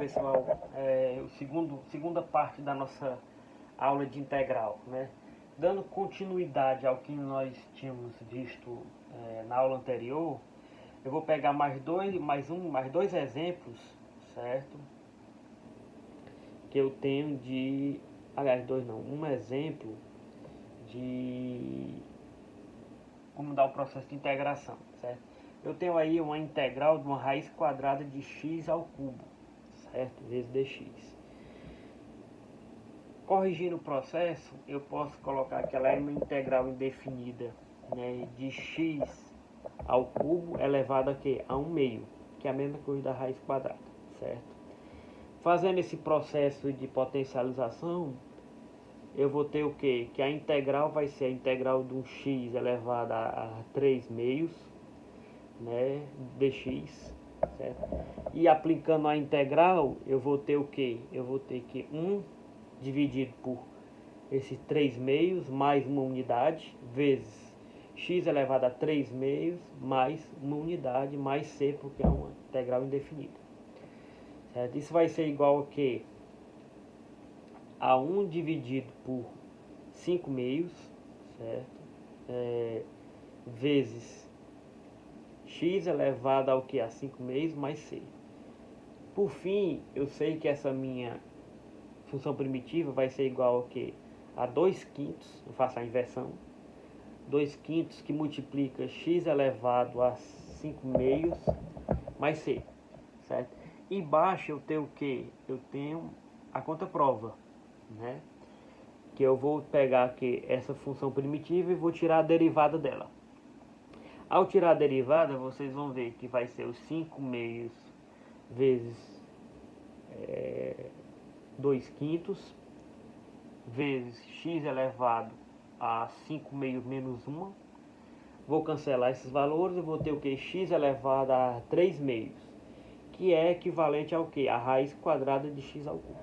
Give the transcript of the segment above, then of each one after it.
pessoal, segunda parte da nossa aula de integral, né? Dando continuidade ao que nós tínhamos visto na aula anterior, eu vou pegar mais dois exemplos, certo? Que eu tenho de, aliás, dois não, um exemplo de como dar o processo de integração, certo? Eu tenho aí uma integral de uma raiz quadrada de x ao cubo, certo? Vezes dx. Corrigindo o processo, eu posso colocar que ela é uma integral indefinida, né, de x ao cubo elevado a quê? A 1/2, que é a mesma coisa da raiz quadrada, certo? Fazendo esse processo de potencialização, eu vou ter o quê? Que a integral vai ser a integral de um x elevado a 3/2, né, dx, certo? E aplicando a integral, eu vou ter o quê? Eu vou ter que 1 dividido por esse 3/2 mais uma unidade, vezes x elevado a 3/2 mais uma unidade, mais c, porque é uma integral indefinida, certo? Isso vai ser igual a quê? A 1 dividido por 5/2, certo? Vezes x elevado ao que? A 5/2 mais c. Por fim, eu sei que essa minha função primitiva vai ser igual ao que? A 2/5, eu faço a inversão, 2/5 que multiplica x elevado a 5/2 mais c, certo? Embaixo eu tenho o que? Eu tenho a contraprova, né? Que eu vou pegar aqui essa função primitiva e vou tirar a derivada dela. Ao tirar a derivada, vocês vão ver que vai ser os 5/2 vezes 2/5 vezes x elevado a 5/2 menos 1. Vou cancelar esses valores e vou ter o que? X elevado a 3/2, que é equivalente ao que? A raiz quadrada de x ao cubo.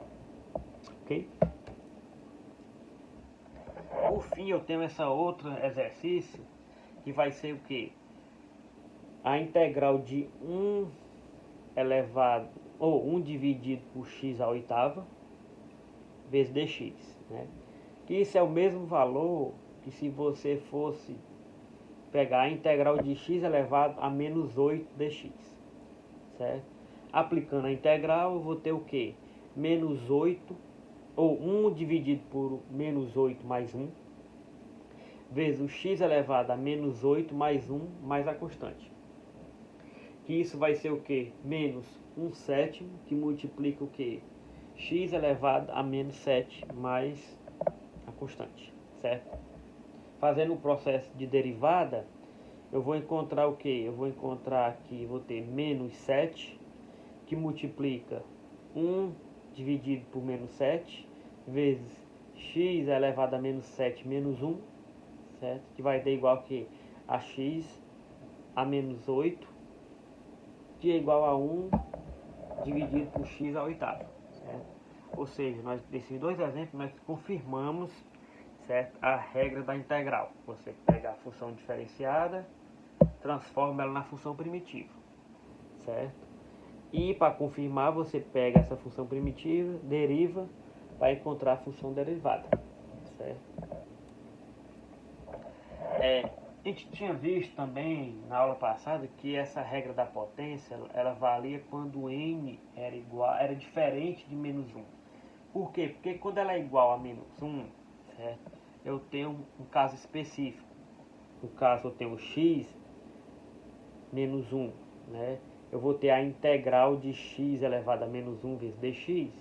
Ok? Por fim, eu tenho esse outro exercício que vai ser o que? A integral de 1 elevado, ou 1 dividido por x à oitava, vezes dx, né? Que isso é o mesmo valor que se você fosse pegar a integral de x elevado a menos 8 dx, certo? Aplicando a integral, eu vou ter o que? Menos 8, ou 1 dividido por menos 8 mais 1, vezes o x elevado a menos 8 mais 1, mais a constante. Que isso vai ser o que? Menos 1/7, que multiplica o que? X elevado a menos 7 mais a constante, certo? Fazendo o processo de derivada, eu vou encontrar o que? Eu vou encontrar aqui, vou ter menos 7, que multiplica 1 dividido por menos 7, vezes x elevado a menos 7 menos 1, certo? Que vai ter igual que a x a menos 8, que é igual a 1 dividido por x à oitava, certo? Ou seja, nesses dois exemplos nós confirmamos, certo, a regra da integral. Você pega a função diferenciada, transforma ela na função primitiva, certo? E para confirmar, você pega essa função primitiva, deriva, para encontrar a função derivada, certo? A gente tinha visto também na aula passada que essa regra da potência ela valia quando n era diferente de menos 1. Por quê? Porque quando ela é igual a menos 1, certo? Eu tenho um caso específico. No caso, eu tenho x menos 1, né? Eu vou ter a integral de x elevado a menos 1 vezes dx.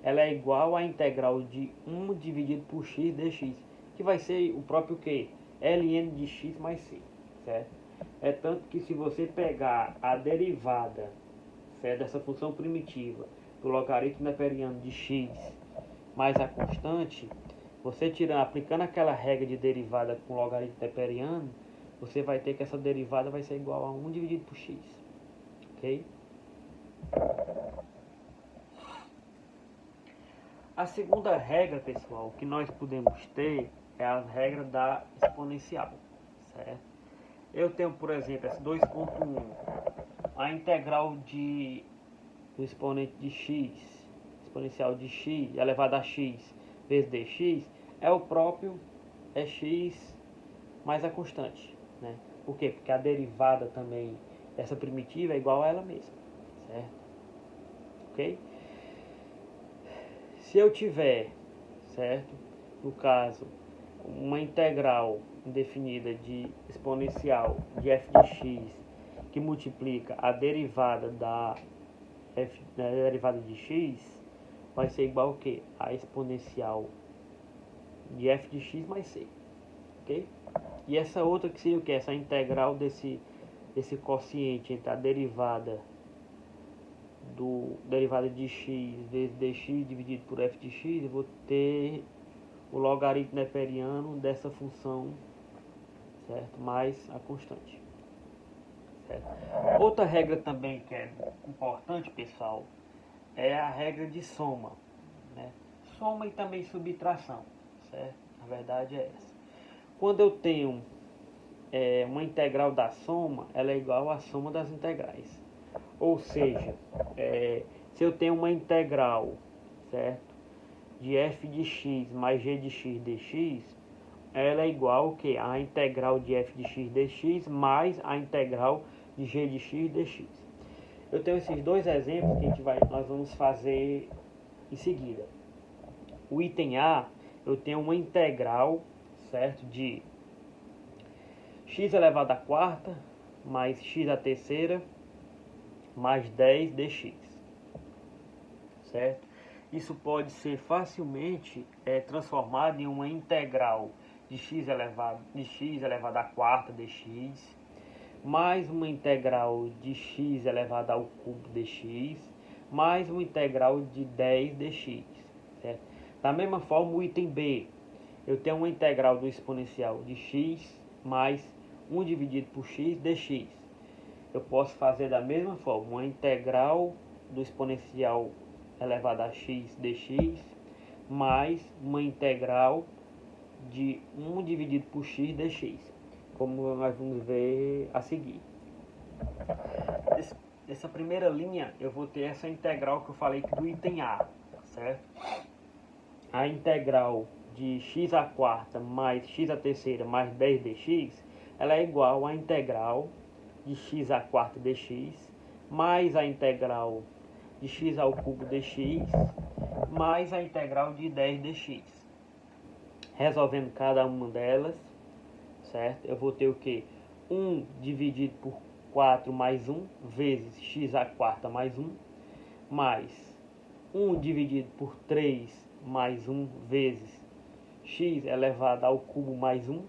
Ela é igual à integral de 1 dividido por x dx, que vai ser o próprio que? ln de x mais c, certo? É tanto que se você pegar a derivada, certo, dessa função primitiva do logaritmo neperiano de x mais a constante, você aplicando aquela regra de derivada com logaritmo neperiano, você vai ter que essa derivada vai ser igual a 1 dividido por x, ok? A segunda regra, pessoal, que nós podemos ter é a regra da exponencial, certo? Eu tenho, por exemplo, essa 2.1, a integral de do exponente de x, exponencial de x elevado a x vezes dx, é o próprio x mais a constante, né? Por quê? Porque a derivada também dessa primitiva é igual a ela mesma, certo? Ok? Se eu tiver, certo? No caso, uma integral indefinida de exponencial de f de x que multiplica a derivada da derivada de x, vai ser igual ao que? A exponencial de f de x mais c, ok? E essa outra que seria o que? Essa integral desse quociente entre a derivada de x vezes dx dividido por f de x, eu vou ter o logaritmo neperiano dessa função, certo? Mais a constante, certo? Outra regra também que é importante, pessoal, é a regra de soma, né? Soma e também subtração, certo? Na verdade é essa. Quando eu tenho uma integral da soma, ela é igual à soma das integrais. Ou seja, se eu tenho uma integral, certo, de f de x mais g de x dx, ela é igual que a integral de f de x dx mais a integral de g de x dx. Eu tenho esses dois exemplos que nós vamos fazer em seguida. O item A, eu tenho uma integral, certo, de x elevado à quarta mais x à terceira mais 10 dx, certo? Isso pode ser facilmente transformado em uma integral de x elevado à quarta dx, mais uma integral de x elevado ao cubo dx, mais uma integral de 10 dx, certo? Da mesma forma, o item B, eu tenho uma integral do exponencial de x mais 1 dividido por x dx. Eu posso fazer da mesma forma, uma integral do exponencial elevado a x dx mais uma integral de 1 dividido por x dx, como nós vamos ver a seguir. Essa primeira linha eu vou ter essa integral que eu falei do item A, certo? A integral de x à quarta mais x à terceira mais 10 dx, ela é igual à integral de x à quarta dx mais a integral de x ao cubo dx mais a integral de 10 dx. Resolvendo cada uma delas, certo? Eu vou ter o que? 1 dividido por 4 mais 1 vezes x à quarta mais 1 mais 1 dividido por 3 mais 1 vezes x elevado ao cubo mais 1,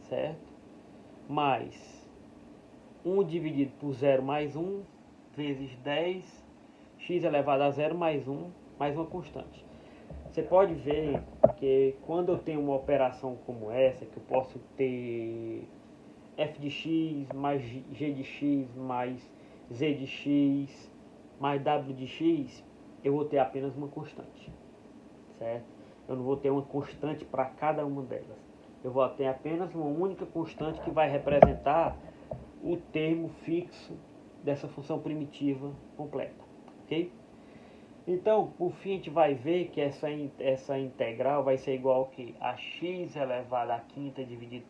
certo? Mais 1 dividido por 0 mais 1 vezes 10, x elevado a 0 mais 1, mais uma constante. Você pode ver que quando eu tenho uma operação como essa, que eu posso ter f de x mais g de x mais z de x mais w de x, eu vou ter apenas uma constante, certo? Eu não vou ter uma constante para cada uma delas. Eu vou ter apenas uma única constante que vai representar o termo fixo dessa função primitiva completa, ok? Então, por fim, a gente vai ver que essa integral vai ser igual ao que? A x elevado à quinta dividido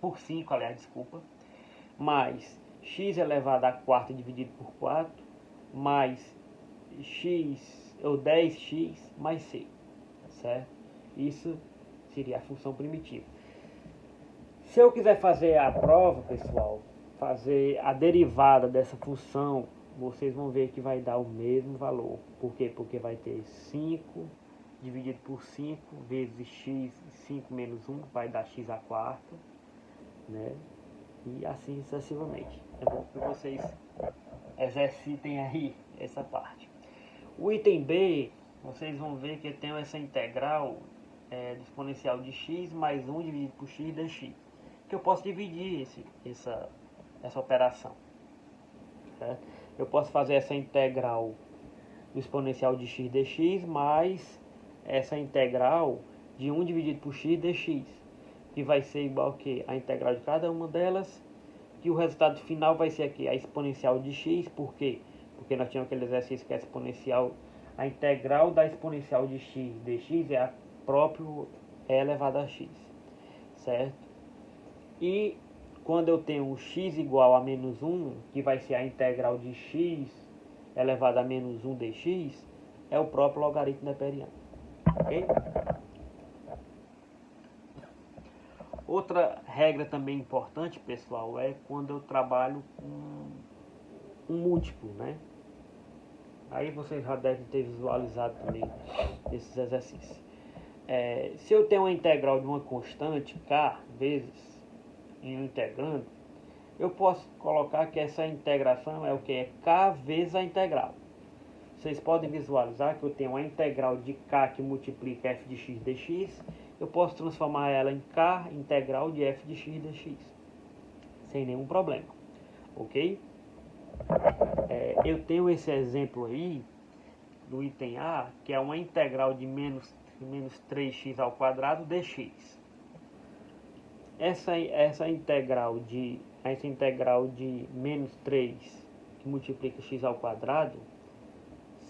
por 5, aliás, desculpa, mais x elevado à quarta dividido por 4, mais x, ou 10x mais c, certo? Isso seria a função primitiva. Se eu quiser fazer a prova, pessoal, fazer a derivada dessa função, vocês vão ver que vai dar o mesmo valor. Por quê? Porque vai ter 5 dividido por 5 vezes x, 5 menos 1, vai dar x à quarta, né? E assim sucessivamente. É bom que vocês exercitem aí essa parte. O item B, vocês vão ver que eu tenho essa integral do exponencial de x mais 1 dividido por x dx, que eu posso dividir essa operação, certo? Eu posso fazer essa integral do exponencial de x dx mais essa integral de 1 dividido por x dx, que vai ser igual que a integral de cada uma delas, que o resultado final vai ser aqui a exponencial de x. Por quê? porque nós tínhamos aquele exercício que é exponencial, a integral da exponencial de x dx é a próprio e elevado a x, certo? E quando eu tenho um x igual a menos 1, que vai ser a integral de x elevado a menos 1 dx, é o próprio logaritmo neperiano, ok? Outra regra também importante, pessoal, é quando eu trabalho com um múltiplo, né? Aí vocês já devem ter visualizado também esses exercícios. Se eu tenho uma integral de uma constante, k vezes em um integrando, eu posso colocar que essa integração é o que? É k vezes a integral. Vocês podem visualizar que eu tenho uma integral de k que multiplica f de x dx. Eu posso transformar ela em k integral de f de x dx. Sem nenhum problema. Ok? Eu tenho esse exemplo aí, do item A, que é uma integral de menos 3x ao quadrado dx. Essa integral de menos 3 que multiplica x ao quadrado,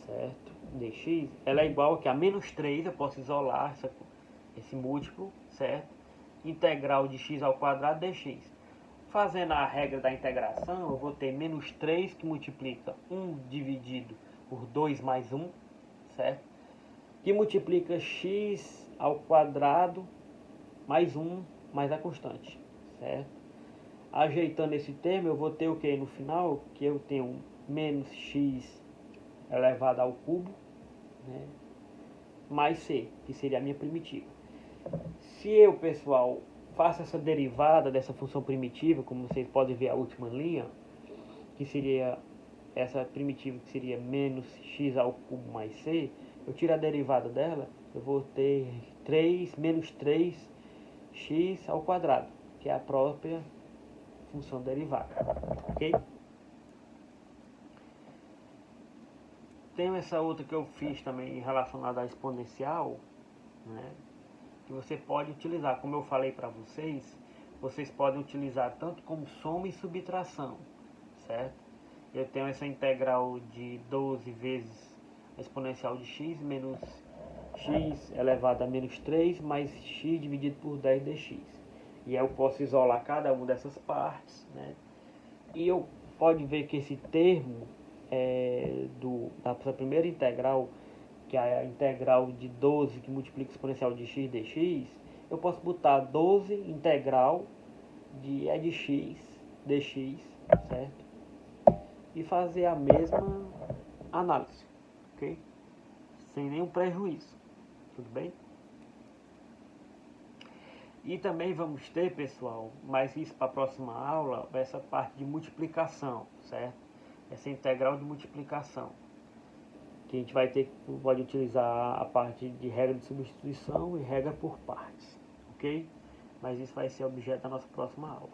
certo? Dx, ela é igual a menos 3, eu posso isolar esse múltiplo, certo? Integral de x ao quadrado dx. Fazendo a regra da integração, eu vou ter menos 3 que multiplica 1 dividido por 2 mais 1, certo? Que multiplica x ao quadrado mais 1 mais a constante, certo? Ajeitando esse termo, eu vou ter o que no final? Que eu tenho menos x elevado ao cubo, né? Mais c, que seria a minha primitiva. Se eu, pessoal, faço essa derivada dessa função primitiva, como vocês podem ver a última linha, que seria essa primitiva, que seria menos x ao cubo mais c, eu tiro a derivada dela, eu vou ter menos 3x ao quadrado, que é a própria função derivada, ok? Tem essa outra que eu fiz também relacionada à exponencial, né? Que você pode utilizar, como eu falei para vocês, vocês podem utilizar tanto como soma e subtração, certo? Eu tenho essa integral de 12 vezes a exponencial de x menos x elevado a menos 3 mais x dividido por 10 dx. E aí eu posso isolar cada uma dessas partes, né? E eu pode ver que esse termo da primeira integral, que é a integral de 12 que multiplica o exponencial de x dx, eu posso botar 12 integral de e de x dx, certo? E fazer a mesma análise, ok? Sem nenhum prejuízo, tudo bem? E também vamos ter, pessoal, mas isso para a próxima aula, essa parte de multiplicação, certo? Essa integral de multiplicação, que a gente vai ter, pode utilizar a parte de regra de substituição e regra por partes, ok? Mas isso vai ser objeto da nossa próxima aula.